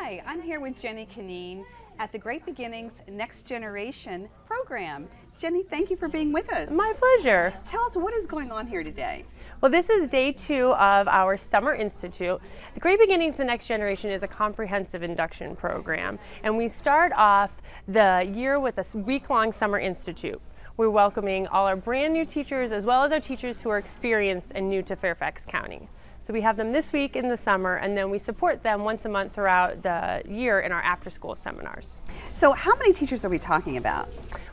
Hi, I'm here with Jenny Canine at the Great Beginnings Next Generation program. Jenny, thank you for being with us. My pleasure. Tell us what is going on here today. Well, this is day 2 of our Summer Institute. The Great Beginnings the Next Generation is a comprehensive induction program, and we start off the year with a week-long Summer Institute. We're welcoming all our brand new teachers as well as our teachers who are experienced and new to Fairfax County. So we have them this week in the summer, and then we support them once a month throughout the year in our after-school seminars. So how many teachers are we talking about?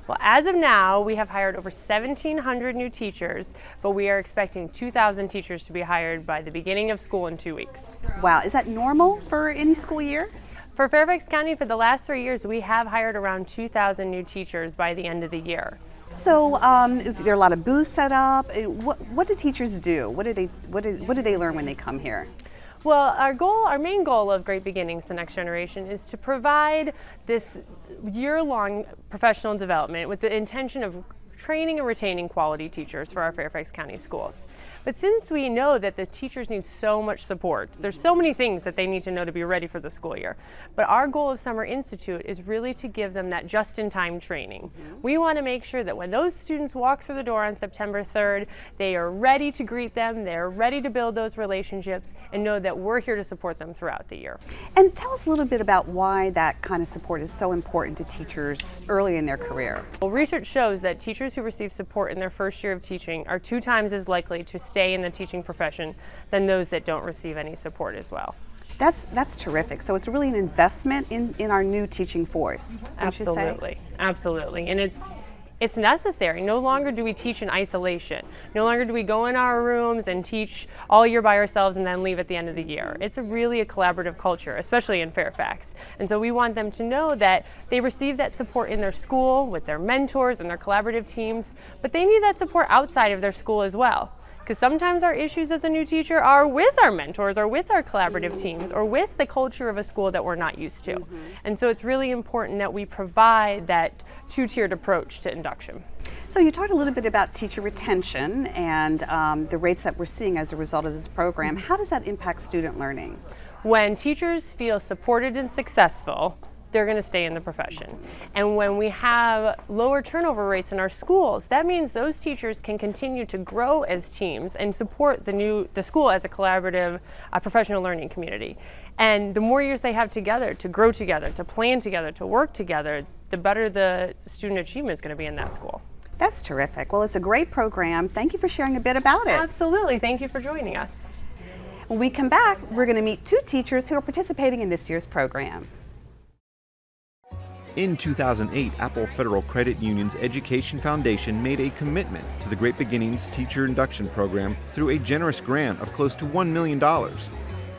Well, as of now, we have hired over 1,700 new teachers, but we are expecting 2,000 teachers to be hired by the beginning of school in 2 weeks. Wow, is that normal for any school year? For Fairfax County, for the last 3 years, we have hired around 2,000 new teachers by the end of the year. So there are a lot of booths set up. What do teachers do? What do they learn when they come here? Well, our main goal of Great Beginnings, the Next Generation, is to provide this year-long professional development with the intention of training and retaining quality teachers for our Fairfax County schools. But since we know that the teachers need so much support, there's so many things that they need to know to be ready for the school year. But our goal of Summer Institute is really to give them that just-in-time training. We want to make sure that when those students walk through the door on September 3rd, they are ready to greet them, they're ready to build those relationships, and know that we're here to support them throughout the year. And tell us a little bit about why that kind of support is so important to teachers early in their career. Well, research shows that teachers who receive support in their first year of teaching are 2 times as likely to stay in the teaching profession than those that don't receive any support as well. That's terrific. So it's really an investment in our new teaching force. Absolutely, absolutely. And it's necessary. No longer do we teach in isolation. No longer do we go in our rooms and teach all year by ourselves and then leave at the end of the year. It's really a collaborative culture, especially in Fairfax. And so we want them to know that they receive that support in their school with their mentors and their collaborative teams, but they need that support outside of their school as well. Because sometimes our issues as a new teacher are with our mentors or with our collaborative teams or with the culture of a school that we're not used to. And so it's really important that we provide that 2-tiered approach to induction. So you talked a little bit about teacher retention and the rates that we're seeing as a result of this program. How does that impact student learning? When teachers feel supported and successful, they're going to stay in the profession. And when we have lower turnover rates in our schools, that means those teachers can continue to grow as teams and support the school as a collaborative professional learning community. And the more years they have together to grow together, to plan together, to work together, the better the student achievement is going to be in that school. That's terrific. Well, it's a great program. Thank you for sharing a bit about it. Absolutely. Thank you for joining us. When we come back, we're going to meet 2 teachers who are participating in this year's program. In 2008, Apple Federal Credit Union's Education Foundation made a commitment to the Great Beginnings Teacher Induction Program through a generous grant of close to $1 million.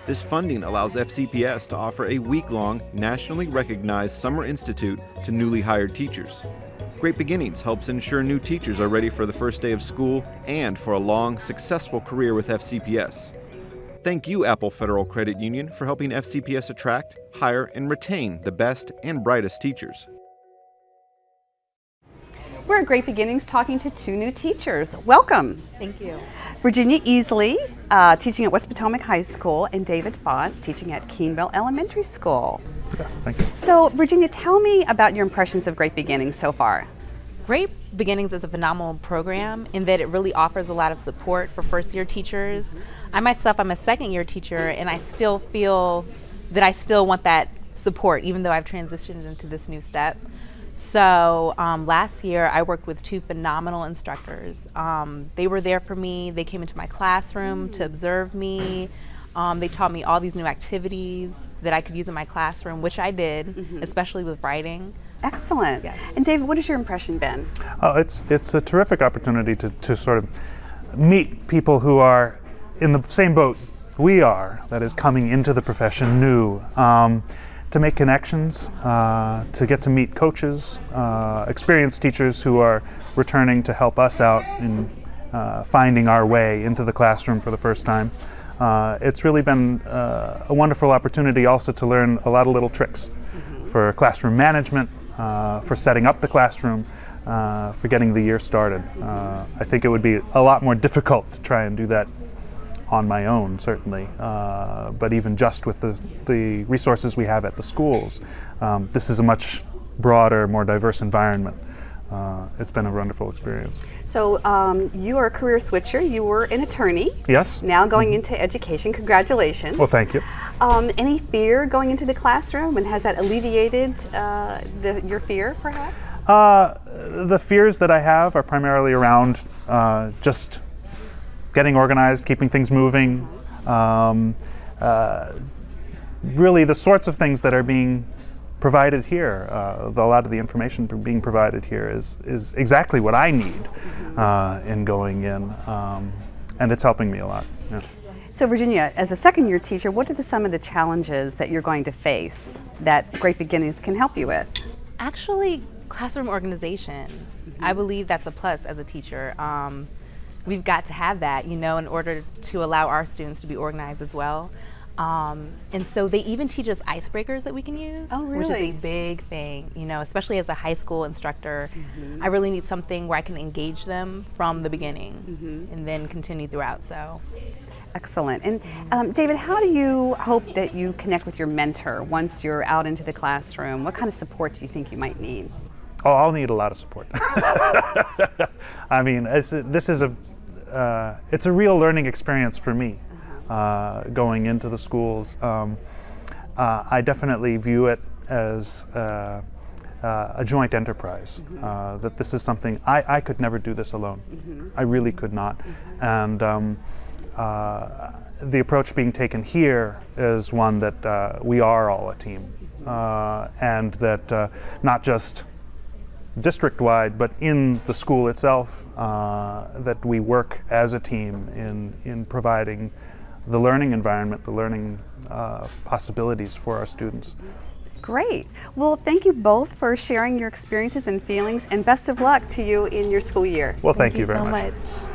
This funding allows FCPS to offer a week-long, nationally recognized Summer Institute to newly hired teachers. Great Beginnings helps ensure new teachers are ready for the first day of school and for a long, successful career with FCPS. Thank you, Apple Federal Credit Union, for helping FCPS attract, hire, and retain the best and brightest teachers. We're at Great Beginnings talking to 2 new teachers. Welcome. Thank you. Virginia Easley, teaching at West Potomac High School, and David Foss, teaching at Keenville Elementary School. Yes, thank you. So, Virginia, tell me about your impressions of Great Beginnings so far. Great Beginnings is a phenomenal program in that it really offers a lot of support for first-year teachers. I'm a second-year teacher, and I still feel that I still want that support, even though I've transitioned into this new step. So last year, I worked with 2 phenomenal instructors. They were there for me. They came into my classroom to observe me. They taught me all these new activities that I could use in my classroom, which I did, especially with writing. Excellent. Yes. And David, what has your impression been? It's a terrific opportunity to sort of meet people who are in the same boat we are, that is coming into the profession new, to make connections, to get to meet coaches, experienced teachers who are returning to help us out in finding our way into the classroom for the first time. It's really been a wonderful opportunity also to learn a lot of little tricks for classroom management, for setting up the classroom, for getting the year started. I think it would be a lot more difficult to try and do that on my own, certainly, but even just with the resources we have at the schools, this is a much broader, more diverse environment. It's been a wonderful experience. So you are a career switcher. You were an attorney. Yes. Now going into education. Congratulations. Well, thank you. Any fear going into the classroom, and has that alleviated your fear, perhaps? The fears that I have are primarily around just getting organized, keeping things moving. Really, the sorts of things that are being provided here, a lot of the information being provided here is exactly what I need in going in, and it's helping me a lot. Yeah. So Virginia, as a second-year teacher, what are some of the challenges that you're going to face that Great Beginnings can help you with? Actually, classroom organization. I believe that's a plus as a teacher. We've got to have that, in order to allow our students to be organized as well. And so they even teach us icebreakers that we can use, which is a big thing, especially as a high school instructor. I really need something where I can engage them from the beginning and then continue throughout. So. Excellent. And David, how do you hope that you connect with your mentor once you're out into the classroom? What kind of support do you think you might need? Oh, I'll need a lot of support. I mean, it's a real learning experience for me. Going into the schools. I definitely view it as a joint enterprise, that this is something I could never do this alone. I really could not. And the approach being taken here is one that we are all a team, and that not just district-wide, but in the school itself, that we work as a team in providing the learning environment, the learning possibilities for our students. Great. Well, thank you both for sharing your experiences and feelings, and best of luck to you in your school year. Well, thank you very so much. much.